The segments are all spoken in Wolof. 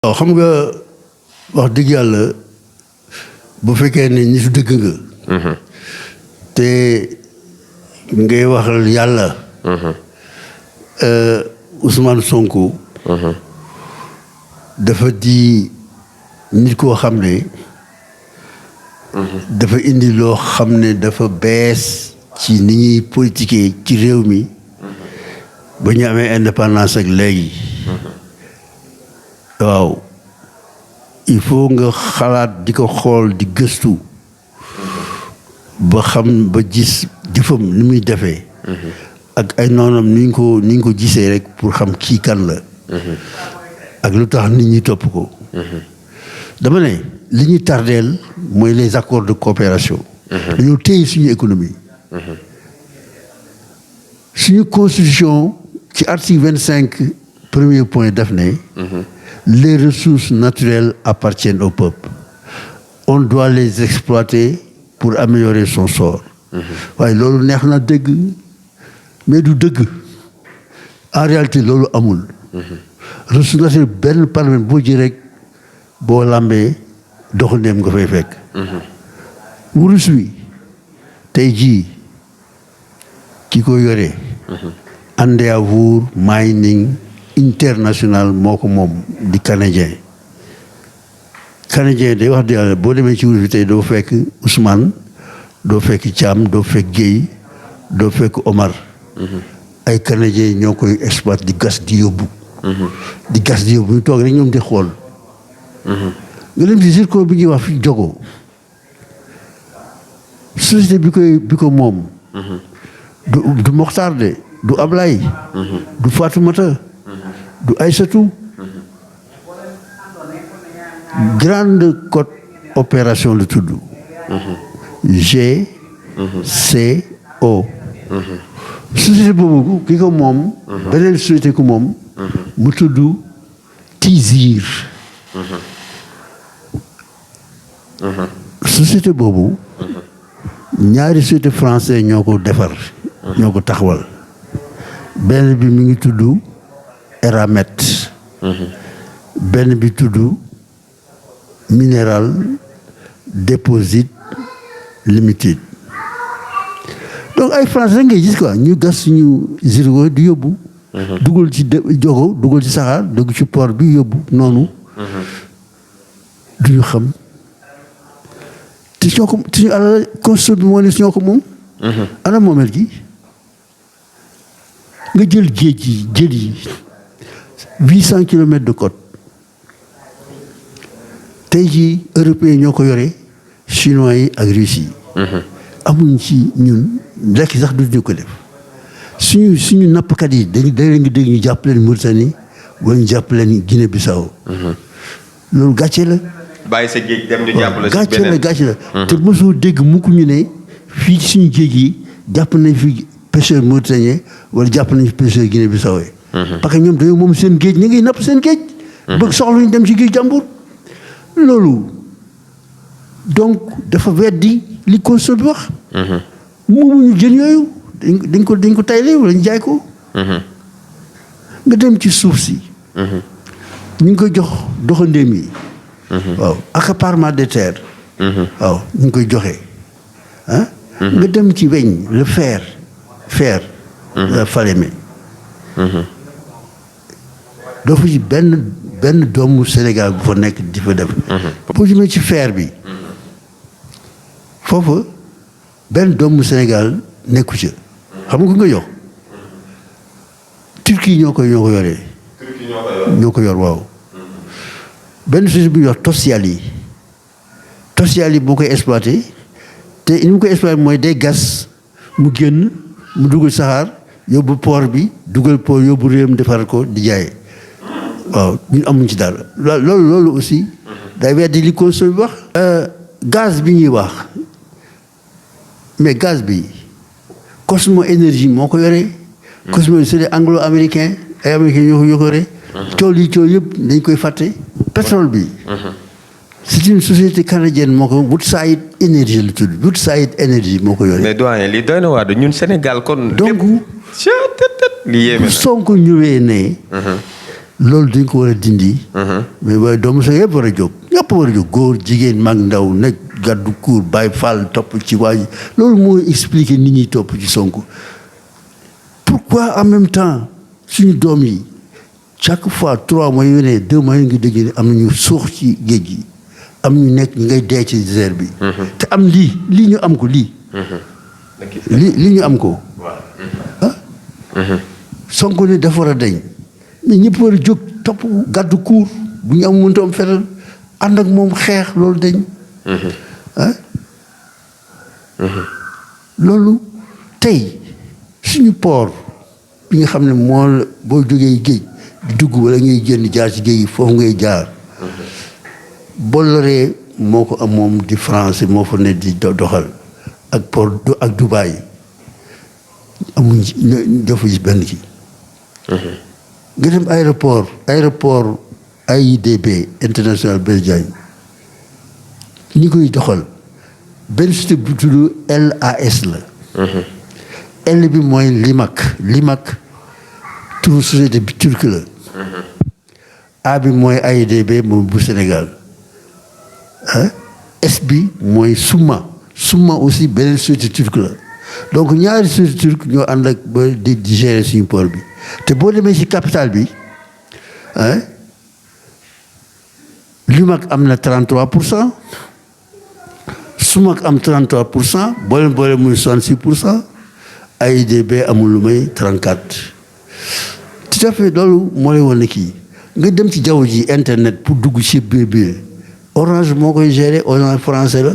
waaw xam nga wax dëgg yàlla bu fekkee ne ñi fi dëgg nga. te ngay waxal yàlla. Ousmane Sonko. dafa di nit koo xam ne. dafa indi loo xam ne dafa bees ci ni ñuy politiquer ci réew mi. ba ñu amee indépendance ak léegi. waaw il faut nga xalaat di ko xool di gëstu ba xam ba gis jëfam ni muy defee ak ay noonam ni ñu ko gisee rek pour xam kii kan la ak lu tax nit ñi topp ko dama ne li ñuy tardeel mooy les accords de coopération dañoo téye suñu économie suñu constitution ci article 25 premier point daf ne les ressources naturelles appartiennent au peuple. On doit les exploiter pour améliorer son sort. waaye loolu neex na dëgg mais du dëgg en réalité loolu amul. ressources naturelles benn par benn boo ji rek boo lambee doxandeem nga fay fekk. wurus wi tey jii ki ko yore. Endeavour Mining International moo ko moom di canadien day wax di yàlla boo demee ci wurus bi tey doo fekk Ousmane doo fekk Thiam doo fekk Guèye doo fekk Omar ay canadien ñoo koy exploité di gas di yóbbu ñu toog rek ñoom di xool nga dem ci zircon bi ñuy wax fi jogo société bi ko moom du Mokhtar de du Ablaye du Fatoumata du Aïssatou grande côte opération la tudd GCO société boobu ki ko moom beneen société ko moom mu tudd Tizir société boobu ñaari société français ñoo ko defar ñoo ko taxawal benn bi mi ngi tudd Eramet benn bi tudd Mineral Deposit Limited donc ay France rek ngay gis quoi ñu gas suñu zircon di yóbbu dugal ci jogo dugal ci saxaar dugg ci port bi yóbbu noonu duñu xam te ñoo ko suñu alal constitution bi moo ne ñoo ko moom ana moomeel gi nga jël géej yi 800 kilomètres de côte tey jii européens ñoo ko yore chinois yi ak russes yi amuñ ci ñun rekk sax duñu ko def suñu nappkat yi dañ nga dégg ñu jàpp leen Mauritanie wala ñu jàpp leen Guinée Bissau loolu gàcce la bàyyi sa géej dem ñu jàpp la gàcce la te mosoo dégg mukk ñu ne fii suñu géej yi jàpp nañ fi pêcheur mauritanien wala jàpp nañ fi pêcheur Guinée Bissau parce que ñoom dañoo moom seen géej ñu ngi napp seen géej bëgg soxla ñu dem ci géej jàmbur loolu donc dafa weddi li constitution bi wax moomuñu jën yooyu dañ ko tayle wala ñu jaay ko nga dem ci suuf si ñu ngi koy jox doxandéem yi waaw accaparement des terres waaw ñu ngi koy joxe nga dem ci weñ le fer la Falémé doo fa ci benn doomu Sénégal bu fa nekk di fa def boo jëmee ci fer bi foofu benn doomu Sénégal nekku ca xam nga ku nga jox Turquie ñoo ko yoree ñoo ko yor waaw benn société bu ñuy wax Tosyali boo koy exploité te ni mu koy exploité mooy day gas mu génn mu dugal saxaar yóbbu port bi dugal port yóbbu réewam defar ko di jaay waaw ñun amuñ ci dara loolu aussi day weddi li constitution bi wax gaz bi ñuy wax mais gaz bi Cosmo Énergie moo ko yore Cosmo c'est des anglo-américains ay américains ñoo ko yore tool yëpp dañ koy fàtte pétrole bi c'est une société canadienne moo ko Woodside Energy la tudd Woodside Energy moo ko yore mais doyen li doy na waar ñun Sénégal kon donc li yéeme bu Sonko ñëwee ne loolu dañ ko war a dindi. mais waaye doomu sa yëpp war a jóg ñëpp war a jóg góor jigéen mag ndaw nekk gàddu kuur bàyyi faal topp ci waa ji loolu mooy expliquer nit ñi topp ci Sonko. pourquoi en même temps suñu doom yi chaque fois 3 mois yu ne 2 mois yu ngi dégg ne am nañu suux ci géej gi am ñu nekk ñu ngay dee ci désert bi. te am lii ñu am ko lii. lii ñu am ko. ah. Sonko ne dafa war a dañ. mais ñëpp war a jóg topp gàddu kuur bu ñu am mënta am fetal ànd ak moom xeex loolu dañ. ah. loolu tey suñu port bi nga xam ne moo boo jógee géej di dugg wala ngay génn jaar ci géej gi foofu ngay jaar. Bolloré moo ko am moom di France moo fa ne di doxal ak port ak Dubaï amuñ dafa gis benn kii. nga dem aéroport AIBD international Blaise Diagne ñi koy doxal benn société bu tudd LAS la. L bi mooy Limak turu société bi turc la. A bi mooy AIBD moom bu Sénégal. S bi mooy Summa aussi beneen société turque la donc ñaari société turque ñoo ànd ak ba di gérer suñu port bi te boo demee ci capitale bi Limak am na 33%. Sumak am 33%, boole muy 66%, AIBD amul lu may 34%. tout à fait loolu moo lay wane kii nga dem ci jaww ji internet pour dugg ci biir Orange moo koy gérer Orange français la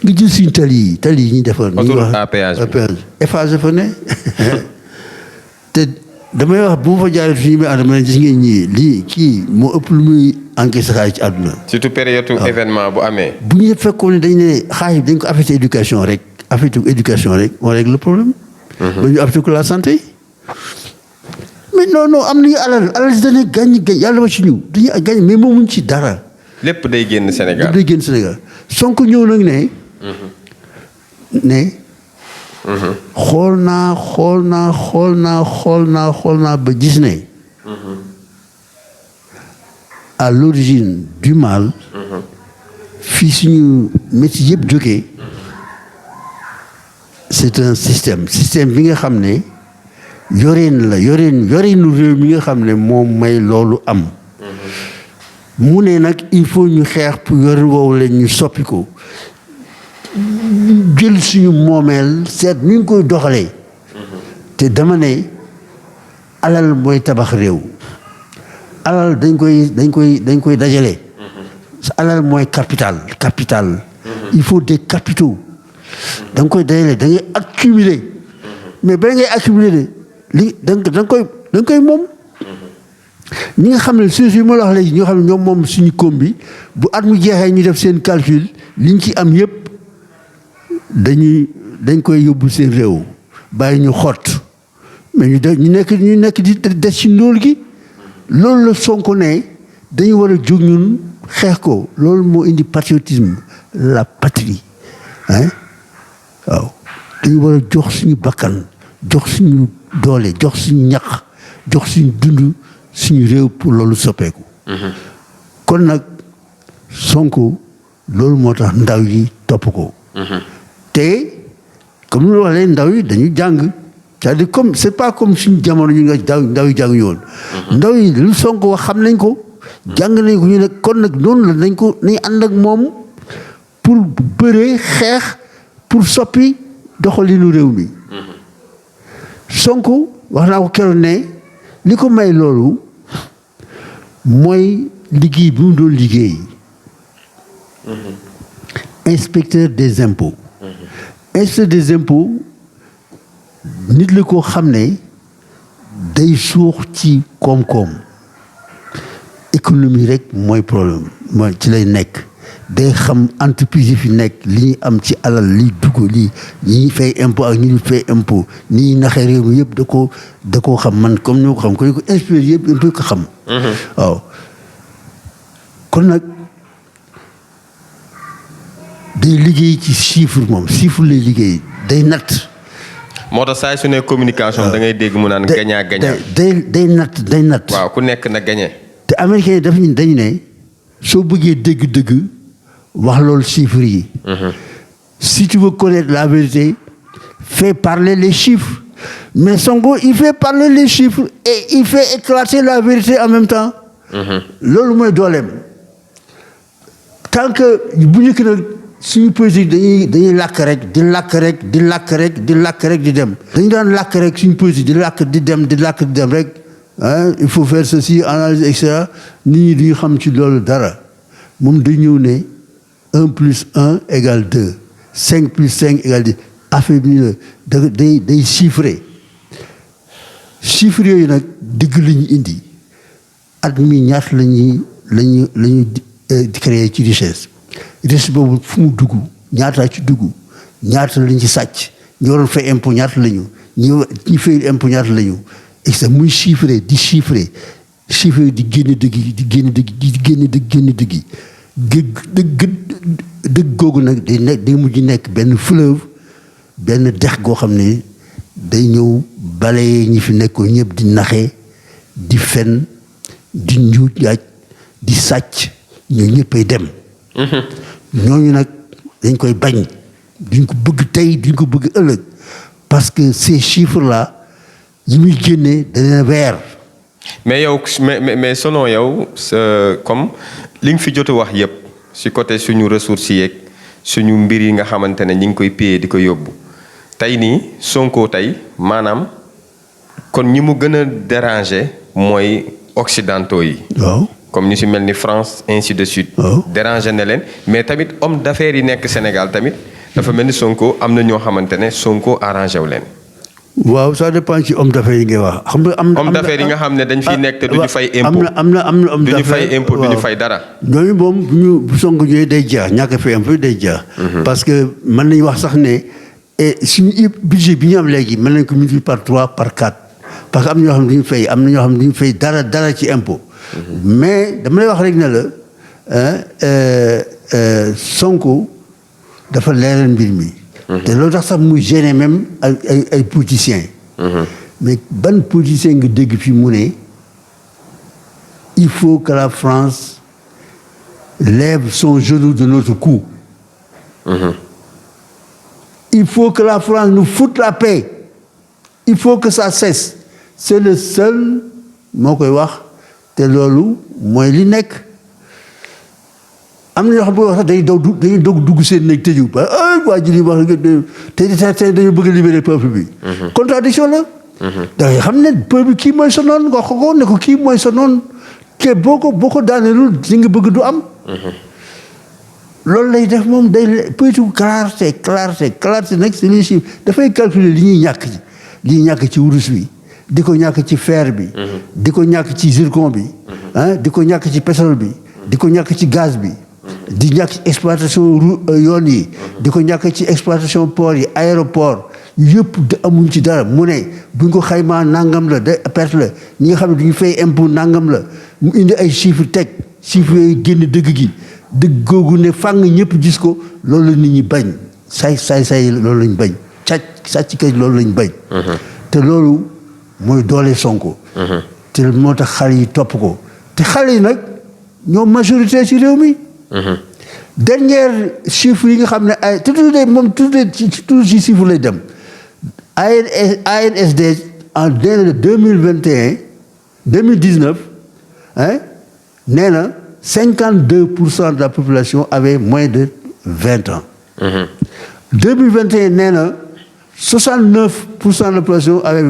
nga jël suñu tali yi ñuy defar. autoroute à péage Eiffage fa ne te damay wax bu ma fa jaaree fii muy ànd ma ne gis ngeen ñii lii kii moo ëpp lu muy encaissé xaalis ci àdduna. surtout période événement bu amee. bu ñu fekkoon ne dañ ne xaalis dañ ko affecté éducation rek on règle le problème. ba ñu affecté ko la santé. mais non am nañu alal si dañuy gàññ yàlla ma ci ñu dañuy gàññ mais moomuñ ci dara. lépp day génn Sénégal Sonko ñëw nag ne. xool naa ba gis ne. à l'origine du mal. fii suñu métier yëpp jógee. c'est un système bi nga xam ne yoreenu réew mi nga xam ne moom may loolu am. mu ne nag il faut ñu xeex pour yorin woowu leen ñu soppi ko jël suñu moomeel seet ni ñu koy doxalee. te dama ne alal mooy tabax réew. alal dañ koy dajale. alal mooy capital. il faut des capitaux. da nga koy dajale da ngay accumuler. mais ba ngay accumuler de li da nga koy moom. ñi nga xam ne suuf ma la wax léegi ñoo xam ne ñoom moom suñu koom bi bu at mu jeexee ñu def seen calcul liñ ci am yëpp dañ koy yóbbu seen réew bàyyi ñu xott mais ñu nekk di des ci ndóol gi. loolu la Sonko ne dañu war a jóg ñun xeex ko loolu moo indi patriotisme la patrie waaw dañu war a jox suñu bakkan jox suñu doole jox suñu ñaq jox suñu dund suñu réew pour loolu soppeeku. kon nag Sonko loolu moo tax ndaw yi topp ko. te comme ni ma waxee ndaw yi dañu jàng c'est-à-dire comme c'est pas comme suñu jamono ñu nga ndaw yi jànguñu woon. ndaw yi lu Sonko wax xam nañ ko. jàng nañ ko ñu ne kon nag noonu la nañ ànd ak moom pour bëree xeex pour soppi doxalinu réew mi. Sonko wax naa ko keroog ne li ko may loolu mooy liggéey bi mu doon liggéey. inspecteur des impôts. inspecteur des impôts nit la koo xam ne day suux ci koom-koom économie rek mooy problème mooy ci lay nekk day xam entreprise yi fi nekk li ñu am ci alal liy dugg lii ñi fay impôt ak ñi ñu fay impôt ni ñuy naxee réew mi yëpp da koo xam man comme ni ma ko xam ko inspecteur yëpp impôt ko xam. waaw kon nag day liggéey ci chiffre moom chiffre lay liggéey day natt moo tax saa su ne communication da ngay dégg mu naan gagnant gagnant. day natt. waaw ku nekk na gagné. te américain yi dañu ne soo bëggee dégg-dëgg wax loolu chiffres yi. si tu veux connaître la vérité fais parler les chiffres mais Sonko il fait parler les chiffres et il fait éclater la vérité en même temps. loolu mooy dooleem. tant que bu njëkk nag suñu politique dañuy làkk rek di dem. dañu daan làkk rek suñu politique di làkk di dem rek il faut faire ceci analyse et cetera nit ñi duñu xam ci loolu dara moom dañ ñëw ne 1 plus 1 égale 2 5 plus 5 égale 10 affaire bi day chiffré chiffres yooyu nag dëgg la ñu indi at mi ñaata lañuy créer ci richesse boobu fu mu dugg ñaata ci dugg ñaata lañ ci sàcc ñu waroon fay impôt ñaata lañu ñi fay impôt ñaata lañu et ça muy chiffré di génne dëgg yi dëgg googu nag day mujj nekk benn fleuve benn dex goo xam ne day ñëw balaye ñi fi nekkoon ñëpp di naxe di fen di njuuj njaaj di sàcc ñoo ñëppay dem. ñooñu nag dañ koy bañ duñ ko bëgg tey duñ ko bëgg ëllëg parce que ces chiffres là yi muy génnee dana weer. mais yow mais selon yow comme li nga fi jot a wax yëpp si côté suñu ressources yeeg suñu mbir yi nga xamante ne ñi ngi koy payer di ko yóbbu tey nii Sonko tey maanaam kon ñi mu gën a déranger mooy occidentaux yi. waaw. comme ñu si mel ni France ainsi de suite. déranger na leen mais tamit homme d'affaires yi nekk Sénégal tamit dafa mel ni Sonko am na ñoo xamante ne Sonko arrangé wu leen. waaw ça dépend ci homme d'affaires yi ngay wax. xam nga homme d'affaires yi nga xam ne dañ fiy nekk te du ñu fay impôt. am na homme du ñu fay impôt du ñu fay dara. ñooñu moom bu Sonko ñëwee day jeex ñàkk fay impôt day jeex. parce que mën nañu wax sax ne suñu budget bi ñu am léegi mën nañu ko multiplier par 3 par 4 parce que am na ñoo xam ne duñu fay am na ñoo xam ne duñu fay dara ci impôt. mais dama lay wax rek ne la Sonko dafa leeral mbir mi. te loolu tax sax muy gêner même ay politiciens. mais ban politicien nga dégg fi mu ne il faut que la France lève son genou de notre cou. Il faut que la France nous foute la paix. Il faut que ça cesse. C'est le seul moo koy wax. te loolu mooy li nekk am na ñoo xam ne wax sax dañuy dugg seen nekk tëju ba waa ji li wax te dañu bëgg a libérer peuple bi. contradiction la. da ngay xam ne peuple bi kii mooy sa noon nga ko ne ko kii mooy sa noon te boo ko daaneelul li nga bëgg du am. loolu lay def moom day politique clarté nag c'est les chiffres dafay calculer li ñuy ñàkk ci wurus bi. di ko ñàkk ci fer bi. di ko ñàkk ci zircon bi. di ko ñàkk ci pétrole bi. di ko ñàkk ci gaz bi. di ñàkk ci exploitation yoon yi. di ko ñàkk ci exploitation port yi aéroport yëpp amuñ ci dara mu ne buñ ko xaymaa nangam la de perte la ñi nga xam ne duñu fay impôt nangam la mu indi ay chiffres teg chiffres yooyu génn dëgg gi dëgg googu ne fàng ñëpp gis ko loolu la nit ñi bañ say loolu lañ bañ sàcc kay loolu lañ bañ. te loolu. mooy doole Sonko. te moo tax xale yi topp ko te xale yi nag ñoo majorité ci réew mi. dernier chiffre yi nga xam ne ay toujours ci chiffre lay dem ANSD en 2019 nee na 52% de la population avait moins de 20 ans. 2021 nee na 69% de la population avait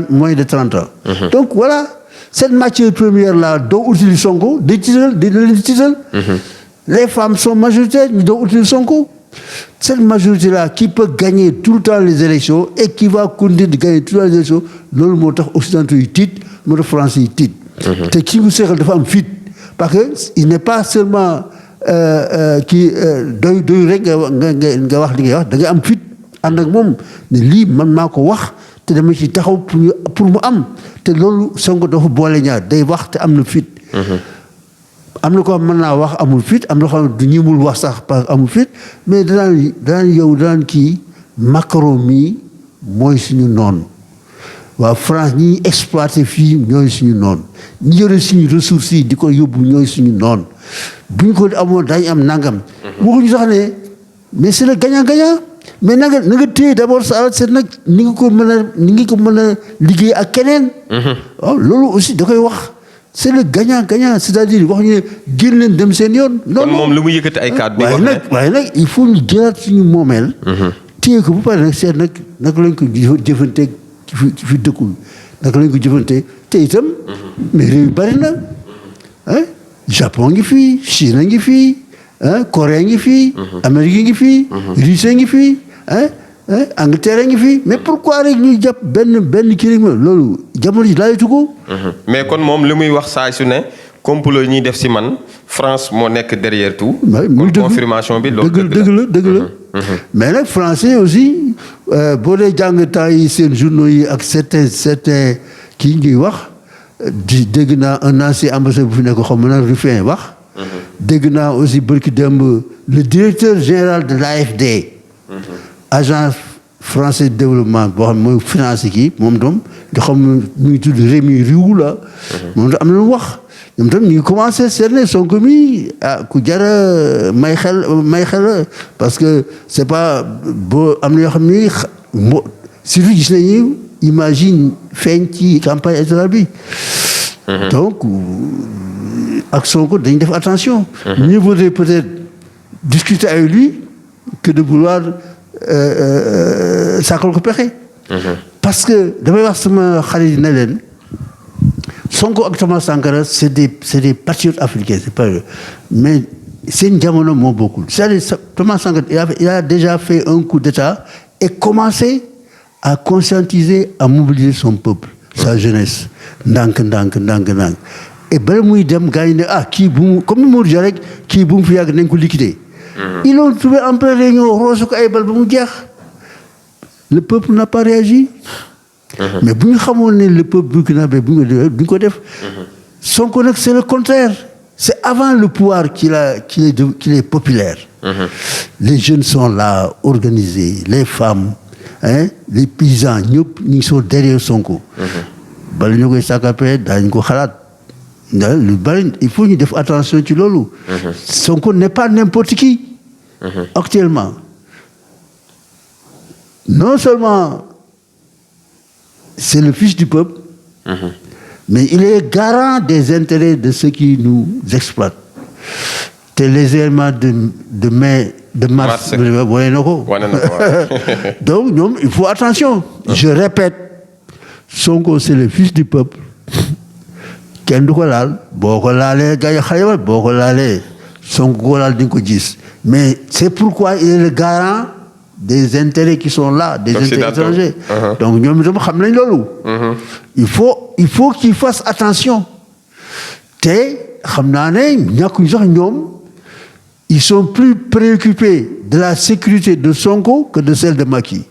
moins de 30 ans. Donc voilà, cette matière première-là dont utilise Sonko, des titres. Les femmes sont majoritaires, mais dont utilise Sonko. Cette majorité-là qui peut gagner tout le temps les élections et qui va continuer de gagner tout le temps les élections, loolu moo tax occidentaux yi tiit moo tax français yi tiit. te ki mu seexal dafa am fit parce que il n'est pas seulement doy rek nga wax li ngay wax da nga am fit. ànd ak moom ne lii man maa ko wax te dama ci taxaw pour mu am te loolu Sonko dafa boole ñaar day wax te am na fit. am na ko mën naa wax amul fit am na xam du ñimul wax sax parce que amul fit mais danaan kii Macron mii mooy suñu noonu waa France ñi exploité fii ñooy suñu noonu ñi yore suñu ressources yi di ko yóbbu ñooy suñu noonu bu ñu ko amoon daañu am nangam. waxuñu sax ne mais c'est le gagnant-gagnant mais na nga téye d'abord sa alal seet nag ni nga ko mën a liggéey ak keneen. waaw loolu aussi da koy wax c'est le gagnant-gagnant c'est-à-dire wax ñu ne génn leen dem seen yoon. non kon moom lu mu yëkkati ay kàddu. waaye nag il faut ñu jëlaat suñu moomeel. téye ko bu pare nag seet nag naka lañ ko jëfanteeg ci fi dëkkul naka lañ ko jëfanteeg te itam. mais réew yu bari na Japon ngi fii Chine ngi fii Corée ngi fii. Amérique ngi fii. Russie ngi fii Angleterre ngi fii mais pourquoi rek ñuy jàpp benn kii rek loolu jamono ji laajatu ko. mais kon moom li muy wax saa su ne complot yi ñuy def si man France moo nekk derrière tout. kon confirmation bi loolu dëgg la. mais nag français aussi boo dee jàng temps yi seen journaux yi ak certains kii ñuy wax dégg naa un ancien ambassadeur bu fi nekk xam na Ruffin wax. dégg naa aussi bërki démb le directeur général de l'AFD. agence français de développement boo xam ne mooy financé kii moom tam nga xam mu ngi tudd Rémi Riou la. moom tam am na lu wax. ñoom tam ñu ngi commencé seetlu Sonko mi ku jara may xel parce que c'est pas boo am na yoo xam ni surtout gis nañu imagine feeñ ci campagne électorale bi. donc ak Sonko dañu def attention. mieux vaudrait peut-être discuter avec lui que de vouloir sàkkal ko pexe. parce que damay wax sama xarit ne leen. Sonko ak Thomas Sankara c'est des patriotes africains c'est pas mais seen jamono moo bokkul c'est-à-dire Thomas Sankara il a déjà fait un coup d'État et commencé à conscientiser à mobiliser son peuple sa jeunesse ndànk et bala muy dem gars yi ne kii bu mu comme ni Modou Dia rek kii bu mu fi yàgg nañ ko liquider. Ils l'ont trouvé en pleine réunion roose ko ay bal ba mu jeex le peuple n'a pas réagi. mais bu ñu xamoon ne le peuple burkinabé bu ñu ko def. Sonko nag c'est le contraire c'est avant le pouvoir qu'il est populaire. Les jeunes sont là organisés les femmes les paysans ñëpp ñu sont derrière Sonko. bala ñu koy sàkkapee daañu ko xalaat lu bari il faut ñu def attention ci loolu. Sonko n'est pas n'importe qui. Actuellement non seulement. C'est le fils du peuple, mais il est garant des intérêts de ceux qui nous exploitent. Les éléments de mars. Donc, il faut attention. Je répète, Sonko, c'est le fils du peuple. Mais c'est pourquoi il est le garant des intérêts qui sont là, des intérêts étrangers. Donc, il faut qu'ils fassent attention. Ils sont plus préoccupés de la sécurité de Sonko que de celle de Macky.